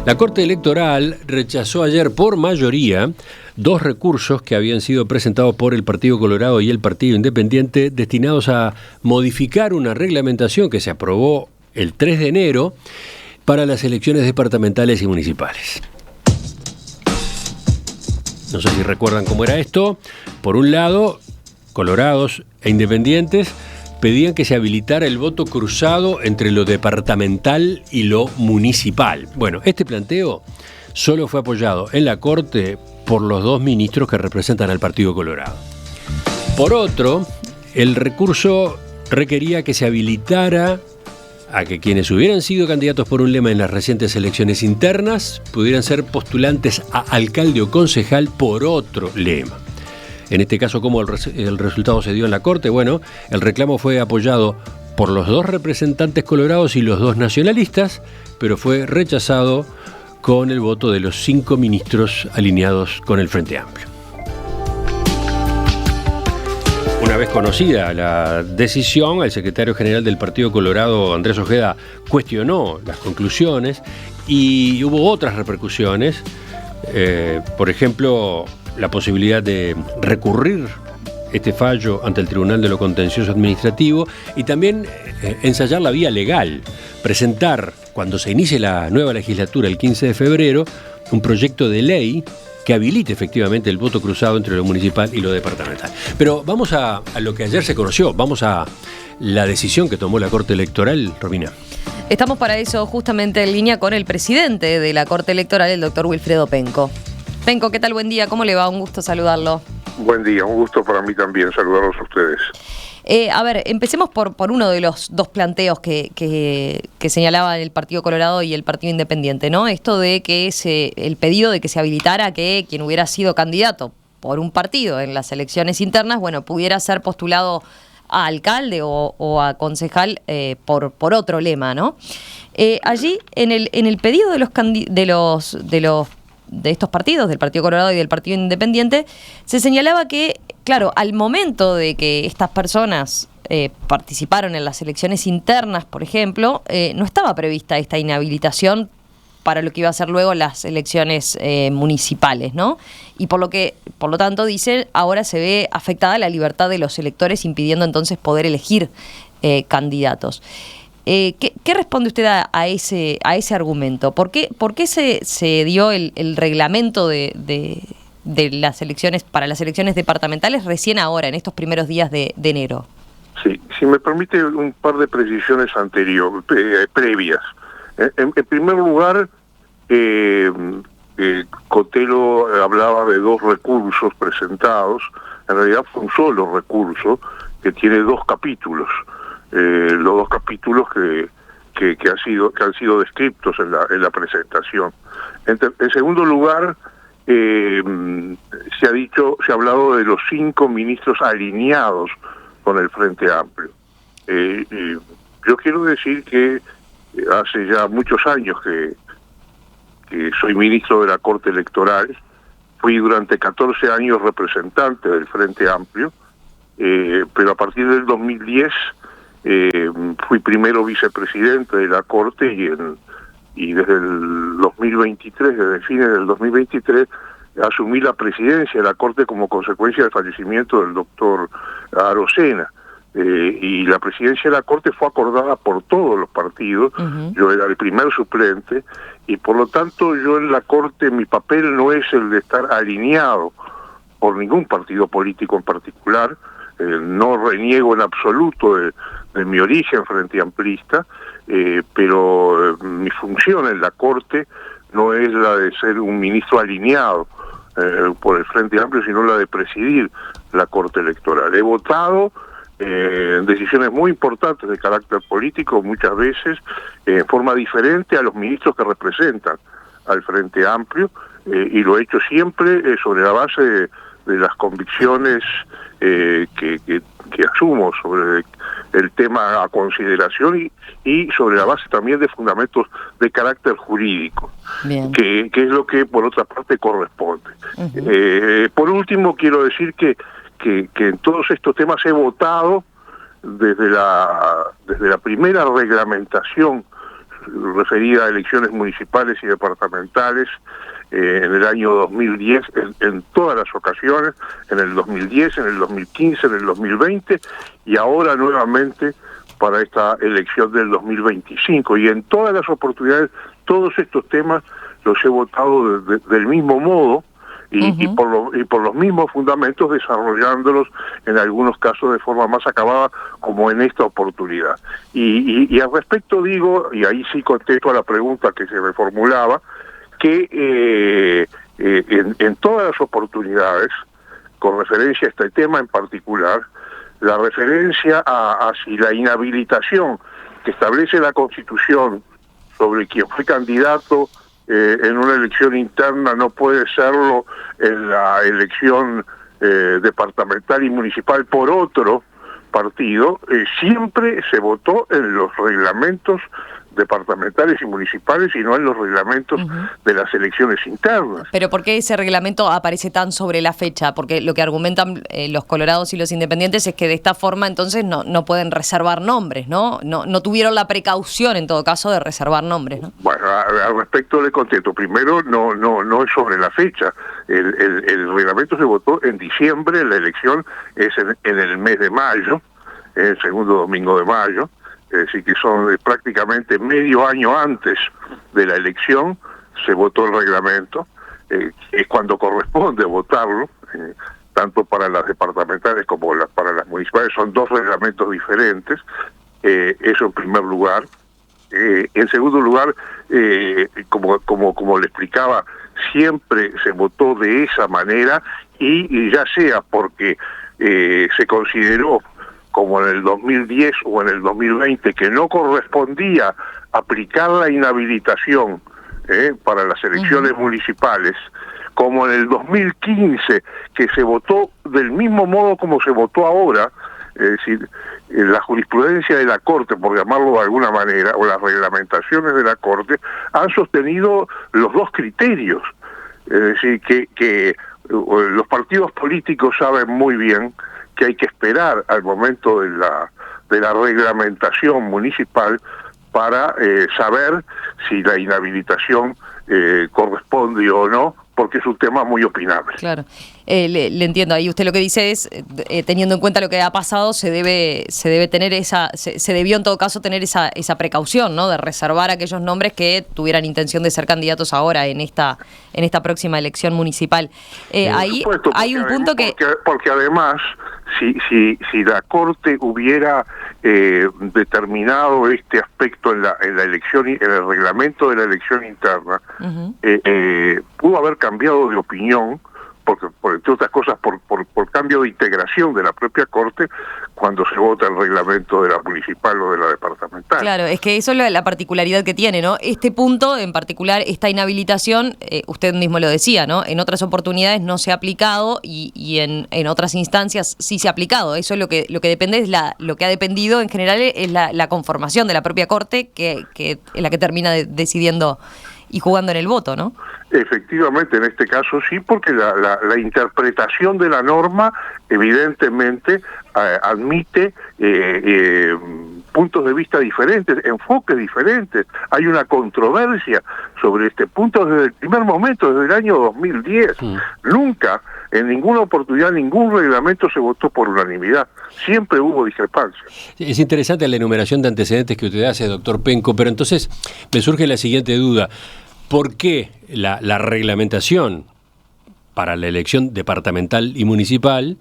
La Corte Electoral rechazó ayer por mayoría 2 recursos que habían sido presentados por el Partido Colorado y el Partido Independiente destinados a modificar una reglamentación que se aprobó el 3 de enero para las elecciones departamentales y municipales. No sé si recuerdan cómo era esto. Por un lado, colorados e independientes pedían que se habilitara el voto cruzado entre lo departamental y lo municipal. Bueno, este planteo solo fue apoyado en la Corte por los 2 ministros que representan al Partido Colorado. Por otro, el recurso requería que se habilitara a que quienes hubieran sido candidatos por un lema en las recientes elecciones internas pudieran ser postulantes a alcalde o concejal por otro lema. En este caso, ¿cómo el resultado se dio en la Corte? Bueno, el reclamo fue apoyado por los 2 representantes colorados y los 2 nacionalistas, pero fue rechazado con el voto de los 5 ministros alineados con el Frente Amplio. Una vez conocida la decisión, el secretario general del Partido Colorado, Andrés Ojeda, cuestionó las conclusiones y hubo otras repercusiones. Por ejemplo, la posibilidad de recurrir este fallo ante el Tribunal de lo Contencioso Administrativo y también ensayar la vía legal, presentar, cuando se inicie la nueva legislatura el 15 de febrero, un proyecto de ley que habilite efectivamente el voto cruzado entre lo municipal y lo departamental. Pero vamos a lo que ayer se conoció, vamos a la decisión que tomó la Corte Electoral, Romina. Estamos para eso justamente en línea con el presidente de la Corte Electoral, el doctor Wilfredo Penco. Penco, ¿qué tal? Buen día, ¿cómo le va? Un gusto saludarlo. Buen día, un gusto para mí también saludarlos a ustedes. Empecemos por uno de los 2 planteos que señalaban el Partido Colorado y el Partido Independiente, ¿no? Esto de que el pedido de que se habilitara que quien hubiera sido candidato por un partido en las elecciones internas, bueno, pudiera ser postulado a alcalde o a concejal por otro lema, ¿no? Allí, en el pedido de estos partidos, del Partido Colorado y del Partido Independiente, se señalaba que, claro, al momento de que estas personas participaron en las elecciones internas, por ejemplo, no estaba prevista esta inhabilitación para lo que iba a ser luego las elecciones municipales, ¿no? Y por lo tanto, dice, ahora se ve afectada la libertad de los electores, impidiendo entonces poder elegir candidatos. ¿Qué responde usted a ese argumento? ¿Por qué se dio el reglamento de las elecciones para las elecciones departamentales recién ahora, en estos primeros días de enero? Sí, si me permite un par de precisiones previas. En primer lugar, Cotelo hablaba de 2 recursos presentados. En realidad fue un solo recurso que tiene 2 capítulos. Los 2 capítulos que han sido descritos en la presentación. En segundo lugar, se ha hablado de los 5 ministros alineados con el Frente Amplio. Yo quiero decir que hace ya muchos años que soy ministro de la Corte Electoral, fui durante 14 años representante del Frente Amplio, pero a partir del 2010 fui primero vicepresidente de la Corte y desde el 2023, desde fines del 2023, asumí la presidencia de la Corte como consecuencia del fallecimiento del doctor Arocena. Y la presidencia de la Corte fue acordada por todos los partidos. Yo era el primer suplente y por lo tanto yo en la Corte, mi papel no es el de estar alineado por ningún partido político en particular. No reniego en absoluto de mi origen frente amplista, pero mi función en la Corte no es la de ser un ministro alineado por el Frente Amplio, sino la de presidir la Corte Electoral. He votado decisiones muy importantes de carácter político, muchas veces en forma diferente a los ministros que representan al Frente Amplio, y lo he hecho siempre sobre la base de las convicciones que asumo sobre el tema a consideración y sobre la base también de fundamentos de carácter jurídico, que es lo que por otra parte corresponde. Por último, quiero decir que en todos estos temas he votado desde la primera reglamentación referida a elecciones municipales y departamentales en el año 2010, en todas las ocasiones, en el 2010, en el 2015, en el 2020 y ahora nuevamente para esta elección del 2025. Y en todas las oportunidades, todos estos temas los he votado del mismo modo y por los mismos fundamentos, desarrollándolos en algunos casos de forma más acabada, como en esta oportunidad. Y al respecto digo, y ahí sí contesto a la pregunta que se me formulaba, que en todas las oportunidades, con referencia a este tema en particular, la referencia a si la inhabilitación que establece la Constitución sobre quien fue candidato en una elección interna no puede serlo en la elección departamental y municipal por otro partido, siempre se votó en los reglamentos departamentales y municipales y no en los reglamentos de las elecciones internas. Pero ¿por qué ese reglamento aparece tan sobre la fecha? Porque lo que argumentan los colorados y los independientes es que de esta forma entonces no pueden reservar nombres, ¿no? No tuvieron la precaución en todo caso de reservar nombres, ¿no? Bueno, al respecto le contesto. Primero, no es sobre la fecha. El reglamento se votó en diciembre, la elección es en el mes de mayo, el segundo domingo de mayo. Es decir, que son prácticamente medio año antes de la elección se votó el reglamento, es cuando corresponde votarlo, tanto para las departamentales como para las municipales, son dos reglamentos diferentes, eso en primer lugar. En segundo lugar, como le explicaba, siempre se votó de esa manera y ya sea porque se consideró como en el 2010 o en el 2020, que no correspondía aplicar la inhabilitación para las elecciones municipales, como en el 2015, que se votó del mismo modo como se votó ahora, es decir, la jurisprudencia de la Corte, por llamarlo de alguna manera, o las reglamentaciones de la Corte, han sostenido los dos criterios. Es decir, que los partidos políticos saben muy bien que hay que esperar al momento de la reglamentación municipal para saber si la inhabilitación corresponde o no, porque es un tema muy opinable. Claro, le entiendo. Ahí usted lo que dice es, teniendo en cuenta lo que ha pasado, se debe tener se debió en todo caso tener esa precaución, ¿no? De reservar aquellos nombres que tuvieran intención de ser candidatos ahora en esta próxima elección municipal. Ahí supuesto, hay un punto que... Porque además, si la Corte hubiera determinado este aspecto en la elección, en el reglamento de la elección interna, pudo haber cambiado de opinión, porque entre otras cosas por cambio de integración de la propia Corte cuando se vota el reglamento de la municipal o de la departamental. Claro, es que eso es la particularidad que tiene, ¿no? Este punto en particular, esta inhabilitación, usted mismo lo decía, ¿no? En otras oportunidades no se ha aplicado y en otras instancias sí se ha aplicado. Eso es lo que depende, es lo que ha dependido en general es la conformación de la propia Corte que es la que termina decidiendo y jugando en el voto, ¿no? Efectivamente, en este caso sí, porque la interpretación de la norma evidentemente admite puntos de vista diferentes, enfoques diferentes. Hay una controversia sobre este punto desde el primer momento, desde el año 2010. Nunca, en ninguna oportunidad, ningún reglamento se votó por unanimidad. Siempre hubo discrepancias. Es interesante la enumeración de antecedentes que usted hace, doctor Penco, pero entonces me surge la siguiente duda. ¿Por qué la reglamentación para la elección departamental y municipal,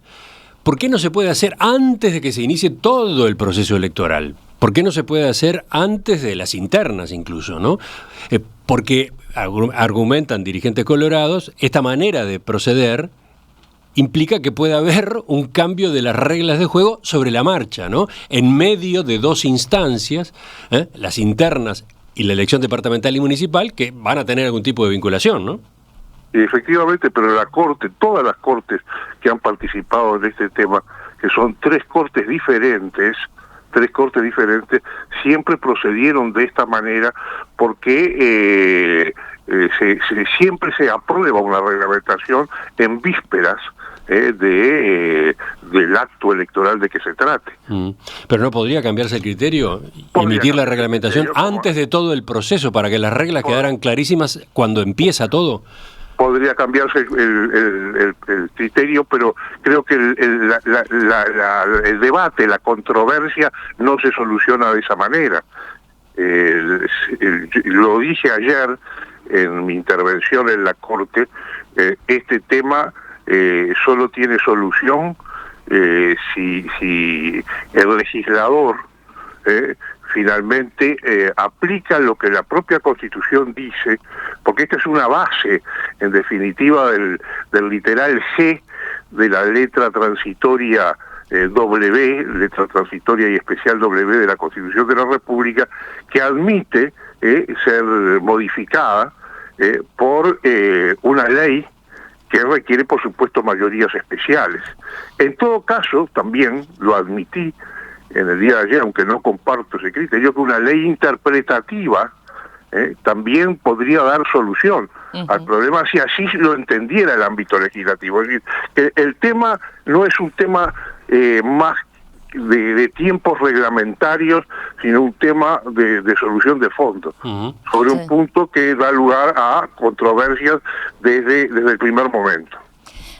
por qué no se puede hacer antes de que se inicie todo el proceso electoral? ¿Por qué no se puede hacer antes de las internas incluso, no? Porque argumentan dirigentes colorados, esta manera de proceder implica que puede haber un cambio de las reglas de juego sobre la marcha, ¿no? En medio de dos instancias, las internas y la elección departamental y municipal, que van a tener algún tipo de vinculación, ¿no? Efectivamente, pero la Corte, todas las Cortes que han participado en este tema, que son tres cortes diferentes, siempre procedieron de esta manera porque siempre se aprueba una reglamentación en vísperas del acto electoral de que se trate. Pero ¿no podría cambiarse el criterio? Emitir la reglamentación antes de todo el proceso para que las reglas quedaran clarísimas cuando empieza todo. Podría cambiarse el criterio, pero creo que el debate, la controversia no se soluciona de esa manera. Lo dije ayer en mi intervención en la Corte, este tema solo tiene solución si el legislador finalmente aplica lo que la propia Constitución dice, porque esta es una base, en definitiva, del literal G de la letra transitoria W, letra transitoria y especial W de la Constitución de la República, que admite ser modificada por una ley que requiere, por supuesto, mayorías especiales. En todo caso, también lo admití en el día de ayer, aunque no comparto ese criterio, que una ley interpretativa también podría dar solución al problema si así lo entendiera el ámbito legislativo. Es decir, que el tema no es un tema más de tiempos reglamentarios, sino un tema de solución de fondo, sobre un punto que da lugar a controversias desde el primer momento.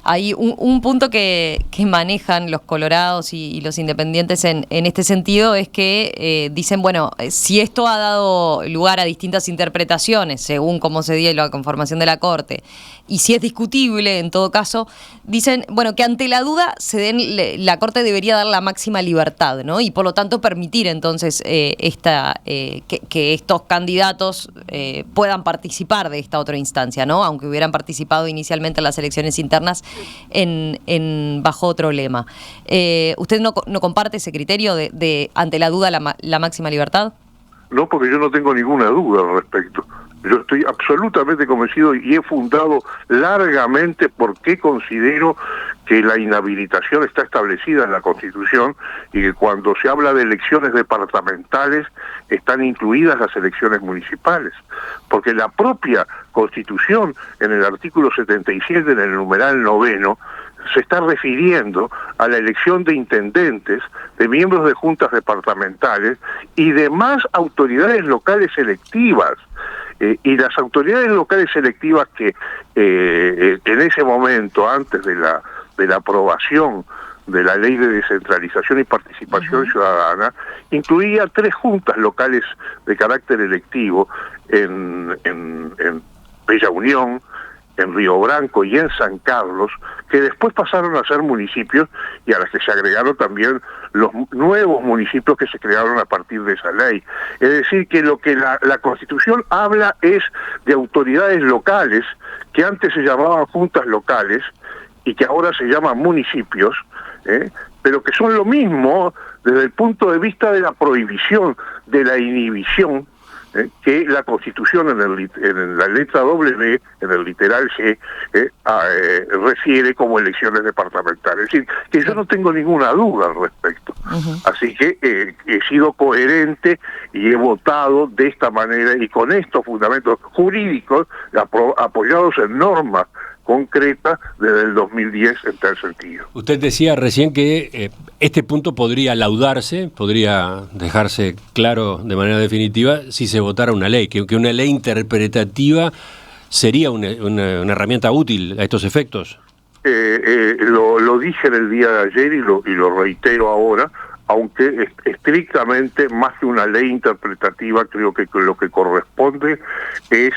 Hay un punto que manejan los colorados y los independientes en este sentido es que dicen, bueno, si esto ha dado lugar a distintas interpretaciones según cómo se dio la conformación de la Corte, y si es discutible en todo caso, dicen, bueno, que ante la duda la Corte debería dar la máxima libertad, ¿no? Y por lo tanto permitir entonces que estos candidatos puedan participar de esta otra instancia, ¿no? Aunque hubieran participado inicialmente en las elecciones internas bajo otro lema. ¿Usted no comparte ese criterio de ante la duda la máxima libertad? No, porque yo no tengo ninguna duda al respecto. Yo estoy absolutamente convencido y he fundado largamente por qué considero que la inhabilitación está establecida en la Constitución y que cuando se habla de elecciones departamentales están incluidas las elecciones municipales. Porque la propia Constitución, en el artículo 77, en el numeral 9, se está refiriendo a la elección de intendentes, de miembros de juntas departamentales y demás autoridades locales electivas. Y las autoridades locales electivas que en ese momento, antes de la aprobación de la Ley de Descentralización y Participación Ciudadana, incluía 3 juntas locales de carácter electivo en Bella Unión, en Río Branco y en San Carlos, que después pasaron a ser municipios y a las que se agregaron también los nuevos municipios que se crearon a partir de esa ley. Es decir, que lo que la Constitución habla es de autoridades locales, que antes se llamaban juntas locales y que ahora se llaman municipios, pero que son lo mismo desde el punto de vista de la prohibición, de la inhibición, que la Constitución en la letra W, en el literal G, refiere como elecciones departamentales. Es decir, que yo no tengo ninguna duda al respecto. Así que he sido coherente y he votado de esta manera y con estos fundamentos jurídicos apoyados en normas concreta desde el 2010 en tal sentido. Usted decía recién que este punto podría laudarse, podría dejarse claro de manera definitiva si se votara una ley, que una ley interpretativa sería una herramienta útil a estos efectos. Lo dije en el día de ayer y lo reitero ahora, aunque estrictamente más que una ley interpretativa, creo que lo que corresponde es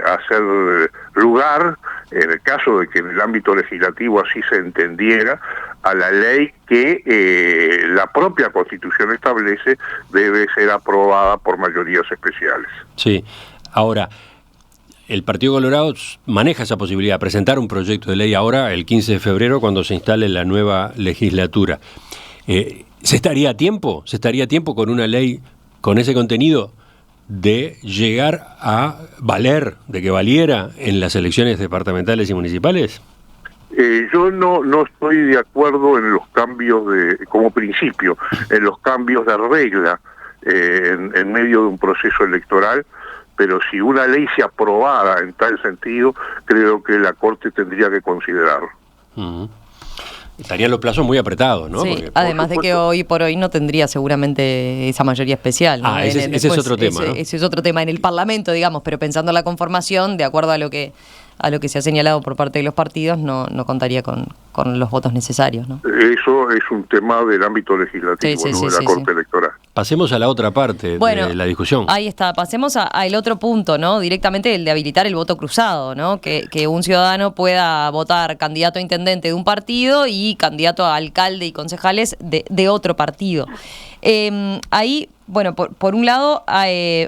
hacer lugar, en el caso de que en el ámbito legislativo así se entendiera, a la ley que la propia Constitución establece debe ser aprobada por mayorías especiales. Sí, ahora, el Partido Colorado maneja esa posibilidad, presentar un proyecto de ley ahora, el 15 de febrero, cuando se instale la nueva legislatura. ¿Se estaría a tiempo con una ley con ese contenido de llegar a valer, de que valiera en las elecciones departamentales y municipales? Yo no estoy de acuerdo en los cambios como principio, en los cambios de regla en medio de un proceso electoral, pero si una ley se aprobara en tal sentido, creo que la Corte tendría que considerarlo. Estarían los plazos muy apretados, ¿no? Sí, porque, además de que hoy por hoy no tendría seguramente esa mayoría especial, ¿no? Ese es otro tema, ¿no? Ese es otro tema en el Parlamento, digamos, pero pensando en la conformación, de acuerdo a lo que se ha señalado por parte de los partidos, no contaría con los votos necesarios, ¿no? Eso es un tema del ámbito legislativo, Sí, ¿no? De la Corte Electoral. Pasemos a la otra parte de la discusión. Ahí está, pasemos al otro punto, ¿no? Directamente el de habilitar el voto cruzado, ¿no? Que un ciudadano pueda votar candidato a intendente de un partido y candidato a alcalde y concejales de otro partido. Ahí, bueno, por un lado,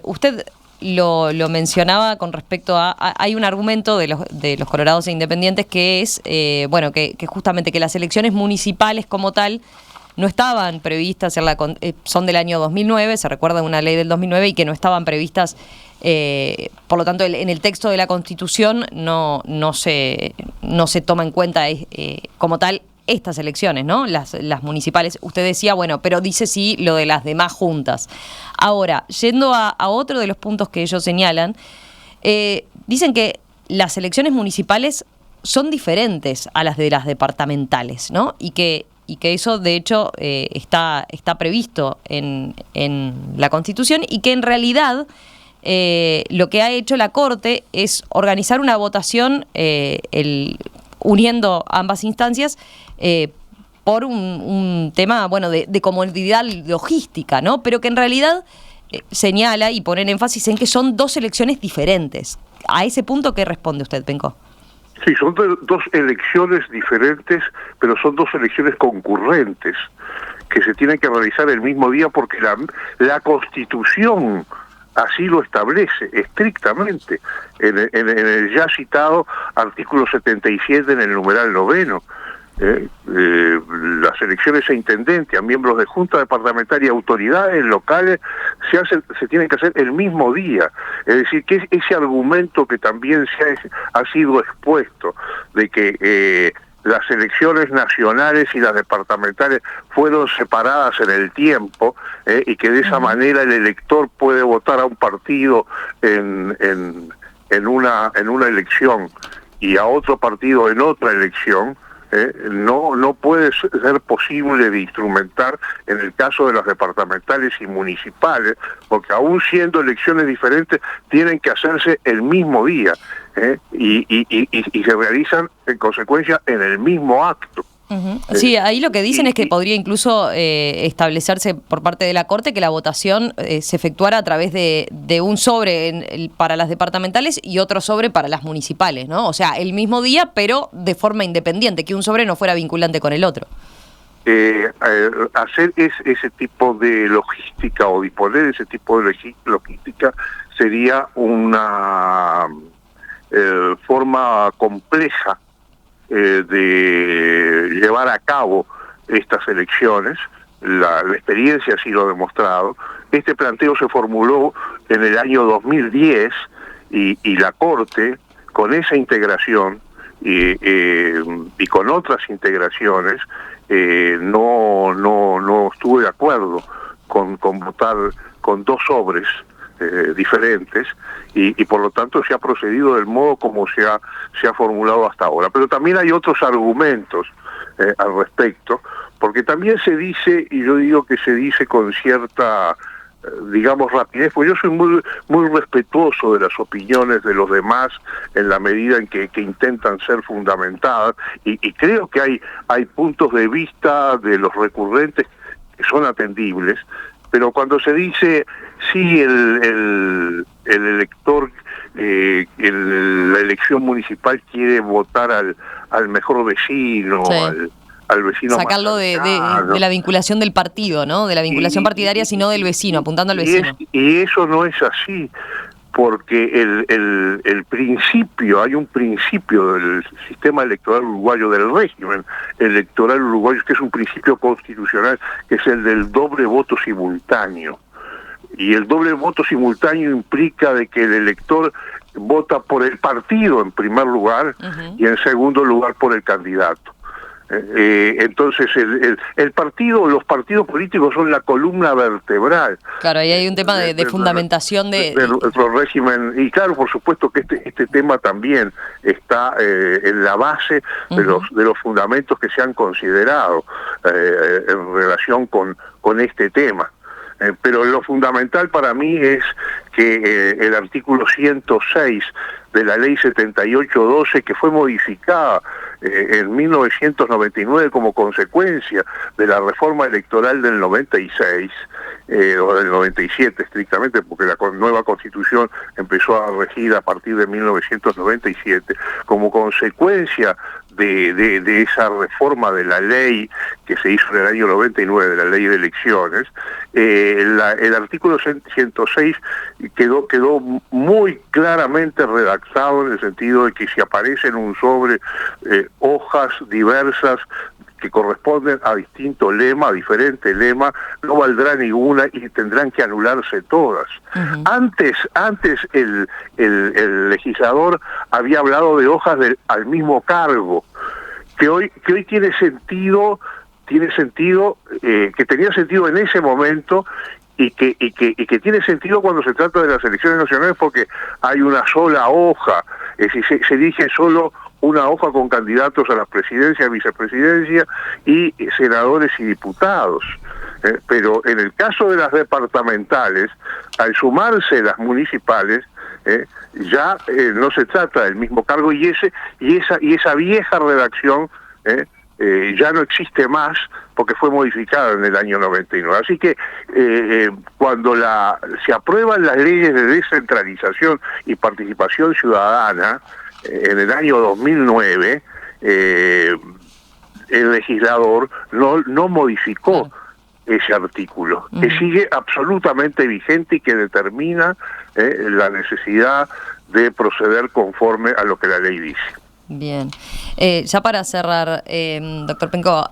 usted lo mencionaba con respecto hay un argumento de los colorados e independientes que es, que justamente que las elecciones municipales como tal no estaban previstas, son del año 2009, se recuerda una ley del 2009 y que no estaban previstas, por lo tanto en el texto de la Constitución no se toma en cuenta como tal estas elecciones, ¿no? Las municipales. Usted decía, pero dice sí lo de las demás juntas. Ahora, yendo a otro de los puntos que ellos señalan, dicen que las elecciones municipales son diferentes a las de las departamentales, ¿no? Y que eso, de hecho, está previsto en la Constitución y que en realidad lo que ha hecho la Corte es organizar una votación uniendo ambas instancias por un tema, de comodidad logística, ¿no? Pero que en realidad señala y pone énfasis en que son dos elecciones diferentes. ¿A ese punto qué responde usted, Penco? Sí, son dos elecciones diferentes, pero son dos elecciones concurrentes que se tienen que realizar el mismo día porque la Constitución así lo establece estrictamente en el ya citado artículo 77 en el numeral 9. Las elecciones a intendente, a miembros de junta departamental y autoridades locales se tienen que hacer el mismo día. Es decir, que ese argumento que también ha sido expuesto de que las elecciones nacionales y las departamentales fueron separadas en el tiempo y que de esa manera el elector puede votar a un partido en una elección y a otro partido en otra elección, no puede ser posible de instrumentar en el caso de las departamentales y municipales, porque aún siendo elecciones diferentes tienen que hacerse el mismo día y se realizan en consecuencia en el mismo acto. Sí, ahí lo que dicen es que podría incluso establecerse por parte de la Corte que la votación se efectuara a través de un sobre para las departamentales y otro sobre para las municipales, ¿no? O sea, el mismo día, pero de forma independiente, que un sobre no fuera vinculante con el otro. Hacer ese tipo de logística o disponer ese tipo de logística sería una forma compleja de llevar a cabo estas elecciones. La experiencia así lo ha demostrado. Este planteo se formuló en el año 2010 y la Corte, con esa integración y con otras integraciones, no estuvo de acuerdo con votar con dos sobres diferentes y por lo tanto se ha procedido del modo como se ha formulado hasta ahora. Pero también hay otros argumentos al respecto, porque también se dice, y yo digo que se dice con cierta rapidez, pues yo soy muy respetuoso de las opiniones de los demás en la medida en que intentan ser fundamentadas y creo que hay puntos de vista de los recurrentes que son atendibles, pero cuando se dice sí el elector en la elección municipal quiere votar al mejor vecino, sí, al vecino, sacarlo de la vinculación del partido, ¿no? De la vinculación partidaria, sino del vecino, apuntando al vecino. Y eso no es así, porque el principio, hay un principio del sistema electoral uruguayo, del régimen electoral uruguayo, que es un principio constitucional, que es el del doble voto simultáneo. Y el doble voto simultáneo implica de que el elector vota por el partido en primer lugar y en segundo lugar por el candidato. Entonces el partido, los partidos políticos son la columna vertebral. Claro, ahí hay un tema de fundamentación del régimen, y claro, por supuesto que este tema también está en la base de los fundamentos que se han considerado en relación con este tema. Pero lo fundamental para mí es que el artículo 106 de la ley 7812, que fue modificada en 1999 como consecuencia de la reforma electoral del 96, o del 97 estrictamente, porque la nueva constitución empezó a regir a partir de 1997, como consecuencia de esa reforma de la ley que se hizo en el año 99, de la ley de elecciones, el artículo 106 quedó muy claramente redactado en el sentido de que si aparece en un sobre hojas diversas que corresponden a distinto lema, a diferente lema, no valdrá ninguna y tendrán que anularse todas. Antes el legislador había hablado de hojas al mismo cargo, que hoy tiene sentido, que tenía sentido en ese momento y que tiene sentido cuando se trata de las elecciones nacionales, porque hay una sola hoja, es decir, se elige solo una hoja con candidatos a la presidencia, vicepresidencia y senadores y diputados. Pero en el caso de las departamentales, al sumarse las municipales, ya no se trata del mismo cargo, y esa vieja redacción ya no existe más porque fue modificada en el año 99. Así que cuando se aprueban las leyes de descentralización y participación ciudadana en el año 2009, el legislador no modificó ese artículo, que sigue absolutamente vigente y que determina la necesidad de proceder conforme a lo que la ley dice. Bien. Ya para cerrar, doctor Penco,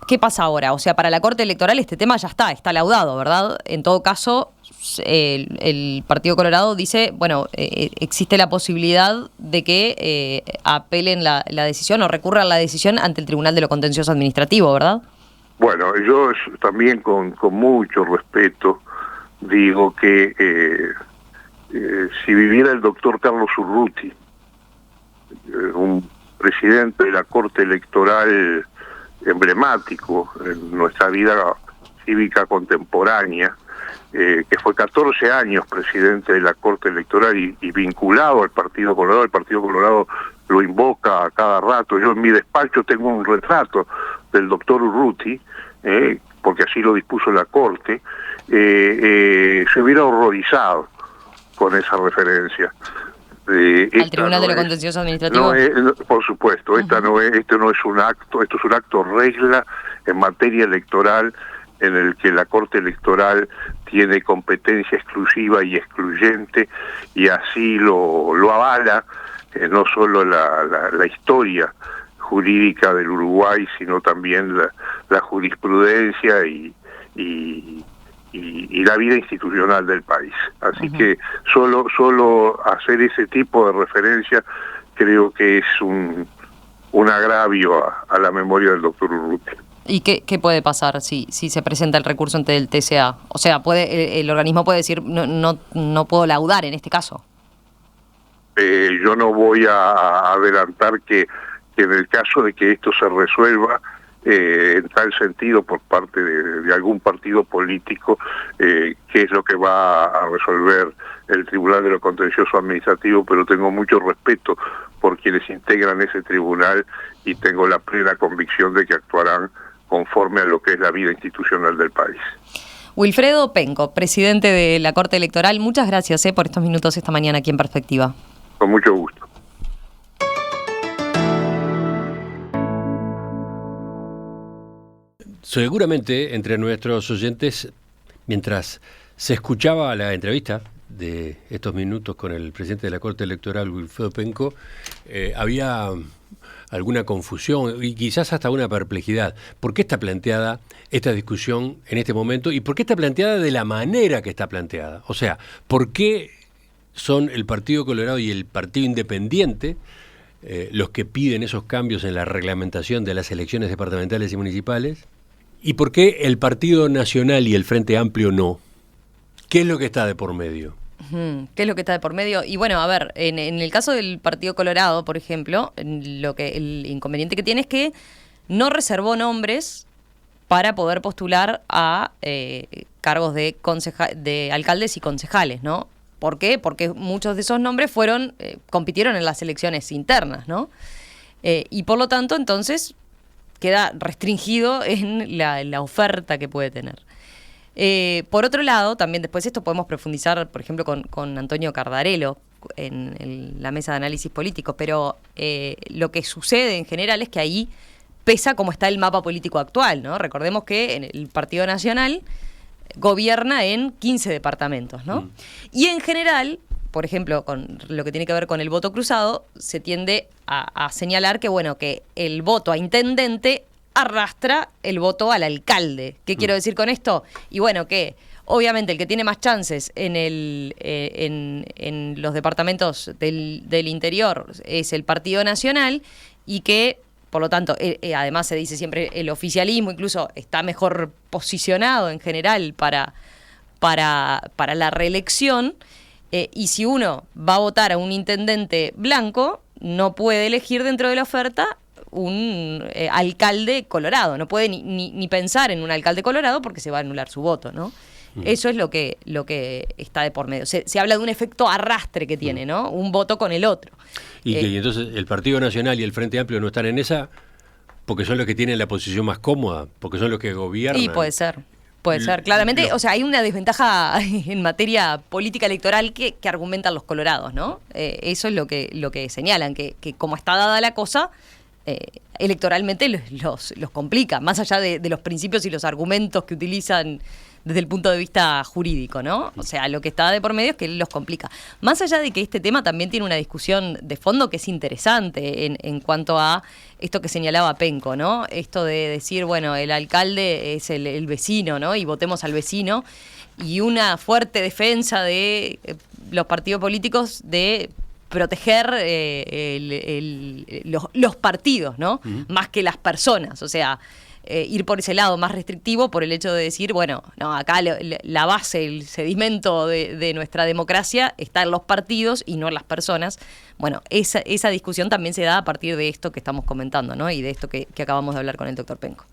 ¿qué pasa ahora? O sea, para la Corte Electoral este tema ya está laudado, ¿verdad? En todo caso, el Partido Colorado dice, bueno, existe la posibilidad de que apelen la decisión o recurran la decisión ante el Tribunal de lo Contencioso Administrativo, ¿verdad? Bueno, yo también con mucho respeto digo que si viviera el doctor Carlos Urruti, un presidente de la Corte Electoral emblemático en nuestra vida cívica contemporánea, que fue 14 años presidente de la Corte Electoral y vinculado al Partido Colorado. El Partido Colorado lo invoca a cada rato. Yo en mi despacho tengo un retrato del doctor Urruti, porque así lo dispuso la Corte. Se hubiera horrorizado con esa referencia. ¿Al Tribunal de lo Contencioso Administrativo? Por supuesto, esto no es un acto, esto es un acto regla en materia electoral, en el que la Corte Electoral tiene competencia exclusiva y excluyente, y así lo avala no solo la historia jurídica del Uruguay, sino también la jurisprudencia y la vida institucional del país. Así que solo hacer ese tipo de referencia creo que es un agravio a la memoria del doctor Urruti. ¿Y qué puede pasar si se presenta el recurso ante el TCA? O sea, el organismo puede decir, no puedo laudar en este caso. Yo no voy a adelantar que en el caso de que esto se resuelva en tal sentido por parte de algún partido político, qué es lo que va a resolver el Tribunal de lo Contencioso Administrativo, pero tengo mucho respeto por quienes integran ese tribunal y tengo la plena convicción de que actuarán conforme a lo que es la vida institucional del país. Wilfredo Penco, presidente de la Corte Electoral, muchas gracias por estos minutos esta mañana aquí en Perspectiva. Con mucho gusto. Seguramente entre nuestros oyentes, mientras se escuchaba la entrevista de estos minutos con el presidente de la Corte Electoral, Wilfredo Penco, había alguna confusión y quizás hasta una perplejidad. ¿Por qué está planteada esta discusión en este momento y por qué está planteada de la manera que está planteada? O sea, ¿por qué son el Partido Colorado y el Partido Independiente los que piden esos cambios en la reglamentación de las elecciones departamentales y municipales? ¿Y por qué el Partido Nacional y el Frente Amplio no? ¿Qué es lo que está de por medio? ¿Qué es lo que está de por medio? Y bueno, a ver, en el caso del Partido Colorado, por ejemplo, el inconveniente que tiene es que no reservó nombres para poder postular a cargos de alcaldes y concejales, ¿no? ¿Por qué? Porque muchos de esos nombres compitieron en las elecciones internas, ¿no? Y por lo tanto, entonces, queda restringido en la oferta que puede tener. Por otro lado, también después esto podemos profundizar, por ejemplo, con Antonio Cardarello en la mesa de análisis político, pero lo que sucede en general es que ahí pesa cómo está el mapa político actual, ¿no? Recordemos que en el Partido Nacional gobierna en 15 departamentos, ¿no? Y en general, por ejemplo, con lo que tiene que ver con el voto cruzado, se tiende a señalar que, bueno, que el voto a intendente arrastra el voto al alcalde. ¿Qué quiero decir con esto? Y bueno, que obviamente el que tiene más chances en los departamentos del interior es el Partido Nacional y que, por lo tanto, además se dice siempre el oficialismo incluso está mejor posicionado en general para la reelección, y si uno va a votar a un intendente blanco, no puede elegir dentro de la oferta un alcalde colorado, no puede ni pensar en un alcalde colorado porque se va a anular su voto, ¿no? Eso es lo que está de por medio. Se habla de un efecto arrastre que tiene, ¿no? Un voto con el otro. Y entonces el Partido Nacional y el Frente Amplio no están en esa porque son los que tienen la posición más cómoda, porque son los que gobiernan. Y puede ser. Claramente, o sea, hay una desventaja en materia política electoral que argumentan los colorados, ¿no? Eso es lo que señalan, que como está dada la cosa, electoralmente los complica, más allá de los principios y los argumentos que utilizan desde el punto de vista jurídico, ¿no? O sea, lo que está de por medio es que los complica. Más allá de que este tema también tiene una discusión de fondo que es interesante en cuanto a esto que señalaba Penco, ¿no? Esto de decir, bueno, el alcalde es el vecino, ¿no? Y votemos al vecino. Y una fuerte defensa de los partidos políticos de proteger los partidos, ¿no? Más que las personas, o sea, ir por ese lado más restrictivo por el hecho de decir, bueno, no, acá la base, el sedimento de nuestra democracia está en los partidos y no en las personas. Bueno, esa discusión también se da a partir de esto que estamos comentando, ¿no? Y de esto que acabamos de hablar con el doctor Penco.